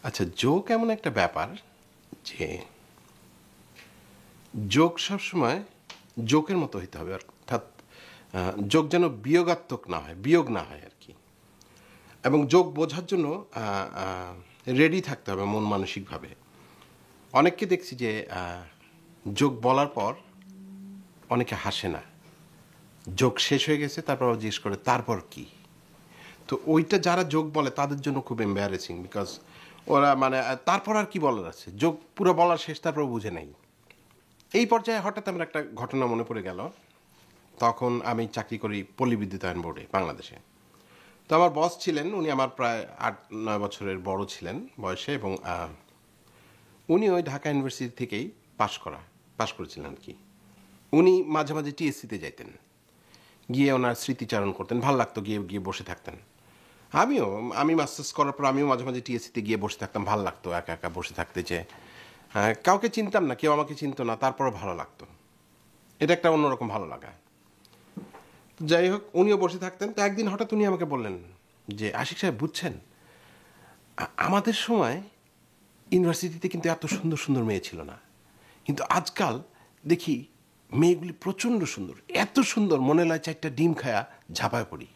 আচ্ছা, যোগ এমন একটা ব্যাপার যে যোগ সবসময় যোগের মতো হইতে হবে, অর্থাৎ যোগ যেন বিয়োগাত্মক না হয়, বিয়োগ না হয় আর কি। এবং যোগ বোঝার জন্য রেডি থাকতে হবে মন মানসিকভাবে। অনেককে দেখছি যে যোগ বলার পর অনেকে হাসে না, যোগ শেষ হয়ে গেছে তারপর জিজ্ঞেস করে তারপর কি। তো ওইটা যারা যোগ বলে তাদের জন্য খুব এম্বারাসিং, বিকজ ওরা মানে তারপর আর কি বলার আছে, যোগ পুরো বলার শেষ তারপর বুঝে নেই। এই পর্যায়ে হঠাৎ আমার একটা ঘটনা মনে পড়ে গেল। তখন আমি চাকরি করি পল্লী বিদ্যুতায়ন বোর্ডে বাংলাদেশে। তো আমার বস ছিলেন, উনি আমার প্রায় 8-9 বছরের বড় ছিলেন বয়সে, এবং উনি ওই ঢাকা ইউনিভার্সিটি থেকেই পাশ করেছিলেন আর কি। উনি মাঝে মাঝে টিএসসিতে যাইতেন, গিয়ে ওনার স্মৃতিচারণ করতেন, ভাল লাগতো, গিয়ে গিয়ে বসে থাকতেন। আমি মাস্টার্স করার পর আমিও মাঝে মাঝে টিএসসিতে গিয়ে বসে থাকতাম, ভাল লাগতো একা একা বসে থাকতে, যে কাউকে চিনতাম না, কেউ আমাকে চিনতো না, তারপরও ভালো লাগতো। এটা একটা অন্যরকম ভালো লাগা। যাই হোক, উনিও বসে থাকতেন। তো একদিন হঠাৎ উনি আমাকে বললেন যে, আশিক সাহেব বুঝছেন, আমাদের সময় ইউনিভার্সিটিতে কিন্তু এত সুন্দর সুন্দর মেয়ে ছিল না, কিন্তু আজকাল দেখি মেয়েগুলি প্রচণ্ড সুন্দর, এত সুন্দর মনে হয় 4টা ডিম খায়া ঝাঁপায় পড়ি।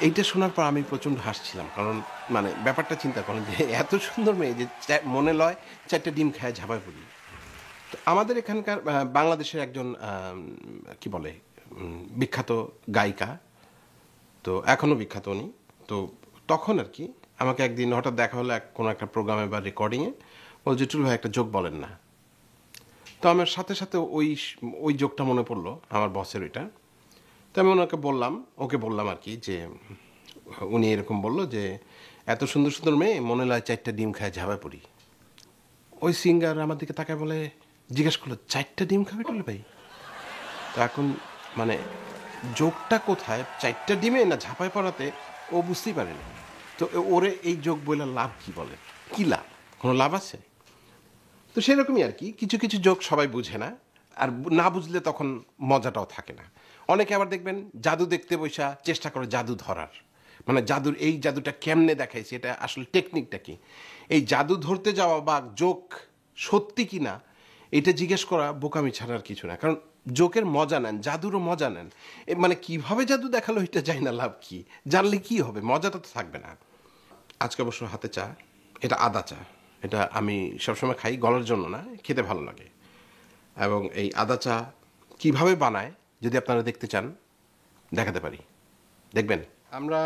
এইটা শোনার পর আমি প্রচণ্ড হাসছিলাম, কারণ মানে ব্যাপারটা চিন্তা করেন যে এত সুন্দর মেয়ে যে মনে লয় 4টা ডিম খায় ঝাঁপায় পড়ি। তো আমাদের এখানকার বাংলাদেশের একজন কি বলে বিখ্যাত গায়িকা, তো এখনও বিখ্যাত উনি। তো তখন আর কি আমাকে একদিন হঠাৎ দেখা হলো কোনো একটা প্রোগ্রামে বা রেকর্ডিংয়ে, বলছে টুল ভাই একটা জোক বলেন না। তো আমার সাথে সাথে ওই জোকটা মনে পড়লো, আমার বসের ওইটা। তো আমি ওকে বললাম আর কি, যে উনি এরকম বলল যে এত সুন্দর সুন্দর মেয়ে মনে হয় 4টা ডিম খায় ঝাঁপায় পড়ি। ওই সিঙ্গার আমার দিকে তাকায় বলে, জিজ্ঞেস করলো 4টা ডিম খাবে টুল ভাই? তো এখন মানে যোগটা কোথায়, 4টা ডিমে না ঝাঁপায় পড়াতে, ও বুঝতেই পারেনি। তো ওরে এই যোগ বলে লাভ কি, বলে কি লাভ, কোনো লাভ আছে? তো সেরকমই আর কি, কিছু কিছু যোগ সবাই বুঝে না, আর না বুঝলে তখন মজাটাও থাকে না। অনেকে আবার দেখবেন জাদু দেখতে বসা চেষ্টা করে জাদু ধরার, মানে এই জাদুটা কেমনে দেখাইছে, এটা আসলে টেকনিকটা কি। এই জাদু ধরতে যাওয়া বা যোগ সত্যি কি না এটা জিজ্ঞেস করা বোকামি ছাড়ার কিছু না, কারণ জোকের মজা নেন, জাদুরও মজা নেন। মানে কিভাবে জাদু দেখালো এটা জানি না, লাভ কি, জানলে কি হবে, মজাটা তো থাকবে না। আজকে অবশ্য হাতে চা, এটা আদা চা। এটা আমি সবসময় খাই, গলার জন্য না, খেতে ভালো লাগে। এবং এই আদা চা কীভাবে বানায় যদি আপনারা দেখতে চান, দেখাতে পারি, দেখবেন। আমরা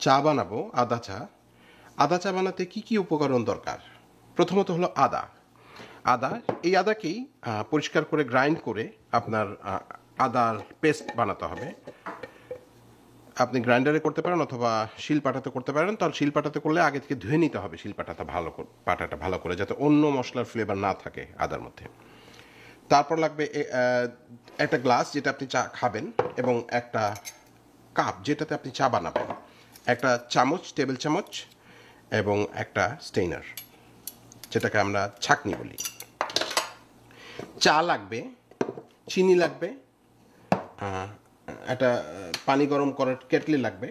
চা বানাবো, আদা চা। আদা চা বানাতে কি কি উপকরণ দরকার? প্রথমত হলো আদা। এই আদাকেই পরিষ্কার করে গ্রাইন্ড করে আপনার আদার পেস্ট বানাতে হবে। আপনি গ্রাইন্ডারে করতে পারেন অথবা শিলপাটাতে করতে পারেন। তাহলে শিলপাটাতে করলে আগে থেকে ধুয়ে নিতে হবে পাটাটা ভালো করে, যাতে অন্য মশলার ফ্লেভার না থাকে আদার মধ্যে। তারপর লাগবে একটা গ্লাস যেটা আপনি চা খাবেন, এবং একটা কাপ যেটাতে আপনি চা বানাবেন, একটা চামচ, টেবিল চামচ, এবং একটা স্টেইনার যেটাকে আমরা ছাঁকনি বলি। চা লাগবে, চিনি লাগবে, একটা পানি গরম করার কেটলি লাগবে,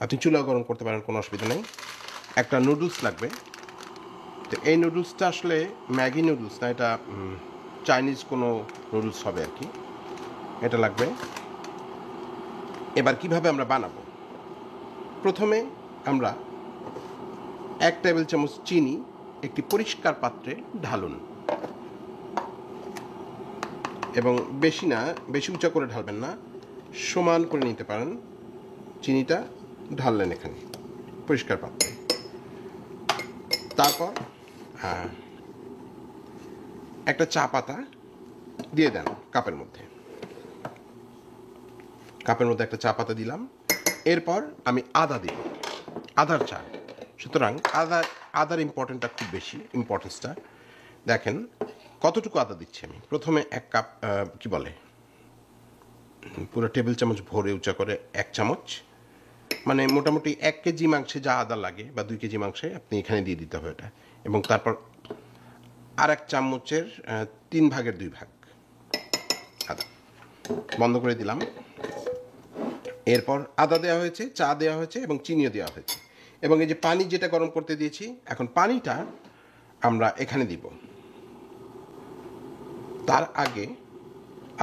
আপনি চুলা গরম করতে পারেন, কোনো অসুবিধা নেই। একটা নুডলস লাগবে। তো এই নুডলসটা আসলে ম্যাগি নুডলস না, এটা চাইনিজ কোনো নুডলস হবে আর কি, এটা লাগবে। এবার কিভাবে আমরা বানাবো? প্রথমে আমরা 1 টেবিল চামচ চিনি একটি পরিষ্কার পাত্রে ঢালুন, এবং বেশি না, বেশি উঁচা করে ঢালবেন না, সমান করে নিতে পারেন। চিনিটা ঢাললেন এখানে পরিষ্কার পাত্রে। তারপর একটা চা পাতা দিয়ে দেন কাপের মধ্যে একটা চা পাতা দিলাম। এরপর আমি আদা দিব, আদার চা, সুতরাং আদার ইম্পর্টেন্টটা খুব বেশি, ইম্পর্টেন্সটা দেখেন কতটুকু আদা দিচ্ছি আমি। প্রথমে 1 কাপ কি বলে পুরো টেবিল চামচ ভরে উঁচা করে 1 চামচ, মানে মোটামুটি 1 কেজি মাংসে যা আদা লাগে বা 2 কেজি মাংসে আপনি এখানে দিয়ে দিতে হবে এটা। এবং তারপর আর 1 চামচের 3 ভাগের 2 ভাগ আদা বন্ধ করে দিলাম। এরপর আদা দেওয়া হয়েছে, চা দেওয়া হয়েছে, এবং চিনিও দেওয়া হয়েছে। এবং এই যে পানি যেটা গরম করতে দিয়েছি, এখন পানিটা আমরা এখানে দিব। তার আগে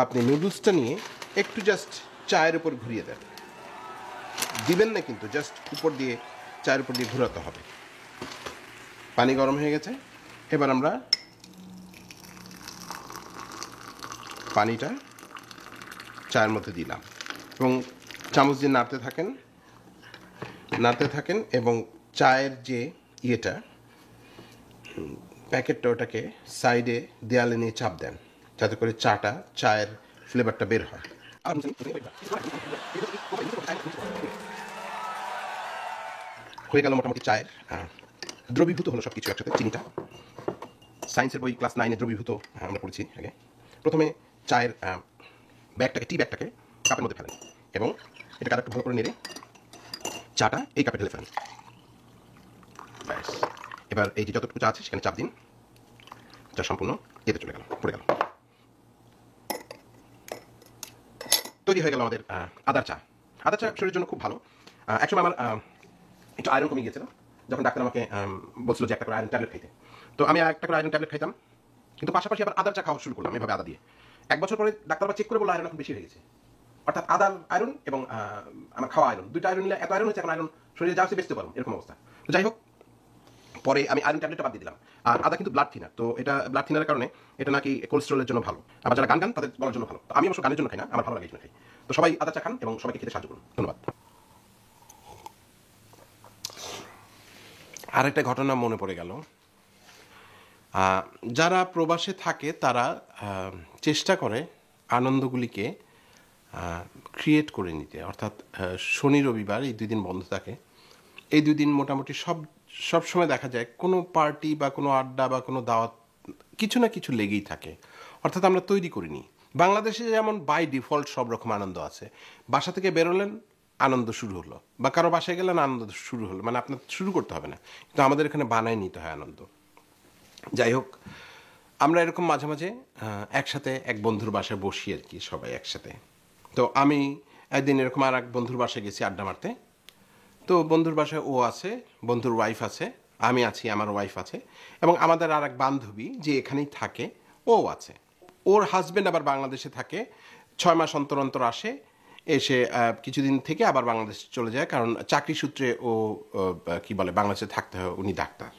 আপনি নুডলসটা নিয়ে একটু জাস্ট চায়ের উপর ঘুরিয়ে দেন, দিবেন না কিন্তু, জাস্ট উপর দিয়ে চায়ের উপর দিয়ে ঘোরাতে হবে। পানি গরম হয়ে গেছে, এবার আমরা পানিটা চায়ের মধ্যে দিলাম এবং চামচ দিয়ে নাড়তে থাকেন এবং চায়ের যে ইয়েটা প্যাকেটটা ওটাকে সাইডে দেয়ালে নিয়ে চাপ দেন, যাতে করে চায়ের ফ্লেভারটা বের হয়। হয়ে গেল মোটামুটি চায়ের দ্রবীভূত হলো সব কিছু একসাথে। চিনিটা সায়েন্সের বই ক্লাস 9-এ দ্রবীভূত আমরা পড়েছি আগে। প্রথমে চায়ের টি ব্যাগটাকে কাপের মধ্যে ফেলেন এবং এটাকে আরেকটু ভালো করে নেড়ে চাটা এই কাপে ঢেলে ফেলেন। ব্যাস, এবার এই যে যতটুকু চা আছে সেখানে চাপ দিন, চা সম্পূর্ণ এতে চলে গেল, পড়ে গেল। তৈরি হয়ে গেল আমাদের আদার চা। আদার চা শরীরের জন্য খুব ভালো। একসময় আমার একটু আয়রন কমে গিয়েছিল, যখন ডাক্তার আমাকে বলছিল যে একটা করে আয়রন ট্যাবলেট খাইতে। তো আমি একটা করে আয়রন ট্যাবলেট খাইতাম, কিন্তু পাশাপাশি আবার আদার চা খাওয়া শুরু করলাম এভাবে আদা দিয়ে। 1 বছর পরে ডাক্তার আবার চেক করে বললো আয়রন এখন বেশি হয়ে গেছে। অর্থাৎ আদার আয়রন এবং আমার খাওয়া আয়রন, দুইটা আয়রন নিলে এত আয়রন হচ্ছে এখন আয়রন শরীরে যা হচ্ছে বেঁচতে পারবো, এরকম অবস্থা। তো যাই হোক, পরে আমি আয়রন ট্যাবলেটটা বাদ দিয়ে দিলাম। আর আদা কিন্তু ব্লাড থিনার, তো এটা ব্লাড থিনারের কারণে এটা নাকি কোলেস্ট্রলের জন্য ভালো। আবার যারা গান তাদের বলার জন্য ভালো। তো আমি অবশ্য গানের জন্য খাই না, আমার ভালো লাগে এই জন্য খাই। তো সবাই আদা চা খান এবং সবাইকে খেতে সাহায্য করুন। ধন্যবাদ। আরেকটা ঘটনা মনে পড়ে গেল। যারা প্রবাসে থাকে তারা চেষ্টা করে আনন্দগুলিকে ক্রিয়েট করে নিতে, অর্থাৎ শনি রবিবার এই 2 দিন বন্ধ থাকে। এই 2 দিন মোটামুটি সব সময় দেখা যায় কোনো পার্টি বা কোনো আড্ডা বা কোনো দাওয়াত কিছু না কিছু লেগেই থাকে। অর্থাৎ আমরা তৈরি করিনি। বাংলাদেশে যেমন বাই ডিফল্ট সব রকম আনন্দ আছে, বাসা থেকে বেরোলেন আনন্দ শুরু হলো, বা কারো বাসায় গেলেন আনন্দ শুরু হলো, মানে আপনার শুরু করতে হবে না, কিন্তু আমাদের এখানে বানায় নিতে হয় আনন্দ। যাই হোক, আমরা এরকম মাঝে মাঝে একসাথে এক বন্ধুর বাসায় বসি আর কি, সবাই একসাথে। তো আমি একদিন এরকম আর এক বন্ধুর বাসায় গেছি আড্ডা মারতে। তো বন্ধুর বাসায় ও আছে, বন্ধুর ওয়াইফ আছে, আমি আছি, আমার ওয়াইফ আছে, এবং আমাদের আর এক বান্ধবী যে এখানেই থাকে ও আছে। ওর হাজব্যান্ড আবার বাংলাদেশে থাকে, 6 মাস অন্তর অন্তর আসে, এসে কিছুদিন থেকে আবার বাংলাদেশে চলে যায়, কারণ চাকরি সূত্রে ও কি বলে বাংলাদেশে থাকতে হয়, উনি ডাক্তার।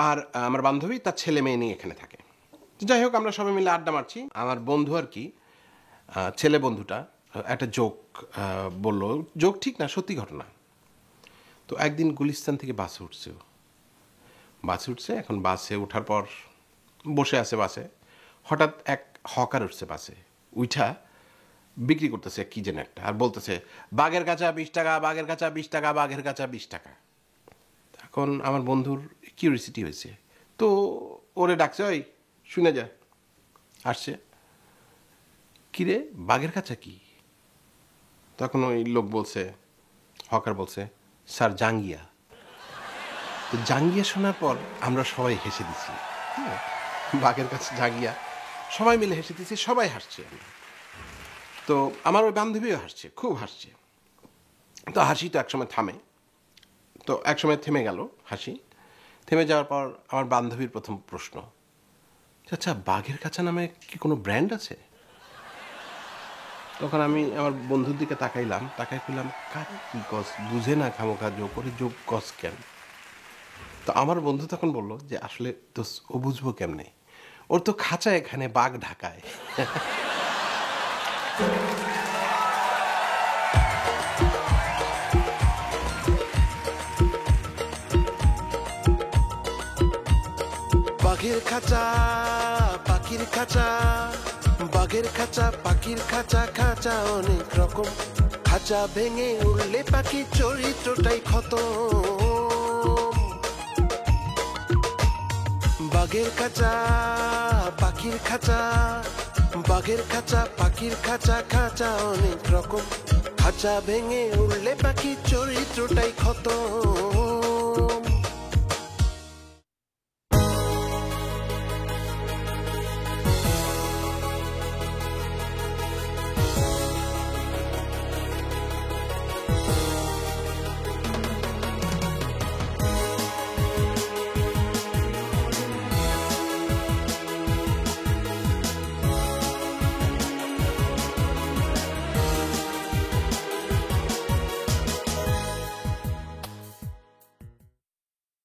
আর আমার বান্ধবী তার ছেলে মেয়ে নিয়ে এখানে থাকে। যাই হোক, আমরা সবাই মিলে আড্ডা মারছি। আমার বন্ধু আর কি, ছেলে বন্ধুটা একটা জোক বললো, জোক ঠিক না, সত্যি ঘটনা। তো একদিন গুলিস্তান থেকে বাসে উঠছে। এখন বাসে ওঠার পর বসে আছে বাসে, হঠাৎ এক হকার উঠছে বাসে, উঠা বিক্রি করতেছে কি যেন একটা, আর বলতেছে বাঘের কাঁচা 20 টাকা, বাঘের কাঁচা 20 টাকা, বাঘের কাঁচা 20 টাকা। এখন আমার বন্ধুর কিউরিসিটি হয়েছে, তো ওরে ডাকছে, ওই শুনে যা। আসছে, কিরে বাঘের কাঁচা কি? তখন ওই লোক বলছে, হকার বলছে, স্যার জাঙ্গিয়া। তো জাঙ্গিয়া শোনার পর আমরা সবাই হেসে দিছি। বাঘের কাছে জাঙ্গিয়া, সবাই মিলে হেসে দিছি, সবাই হাসছে। তো আমার ওই বান্ধবীও হাসছে, খুব হাসছে। তো হাসি তো একসময় থামে, তো একসময় থেমে গেল হাসি। থেমে যাওয়ার পর আমার বান্ধবীর প্রথম প্রশ্ন, আচ্ছা বাঘের কাঁচা নামে কি কোনো ব্র্যান্ড আছে? তখন আমি আমার বন্ধুর দিকে তাকাই পেলাম, কারে কি কস বুঝে না, খামোখা যোগ করে যোগ কস কেন? তো আমার বন্ধু তখন বলল যে আসলে তো ও বুঝবো কেমনে, ওর তো খাঁচা এখানে, বাঘ ঢাকায়। বাঘের খাঁচা পাখির খাঁচা, বাঘের খাঁচা পাখির খাঁচা, খাঁচা অনেক রকম, খাঁচা ভেঙে উড়লে পাখির চরিত্রটাই খতম। বাঘের খাঁচা পাখির খাঁচা, বাঘের খাঁচা পাখির খাঁচা, খাঁচা অনেক রকম, খাঁচা ভেঙে উড়লে পাখির চরিত্রটাই খতম।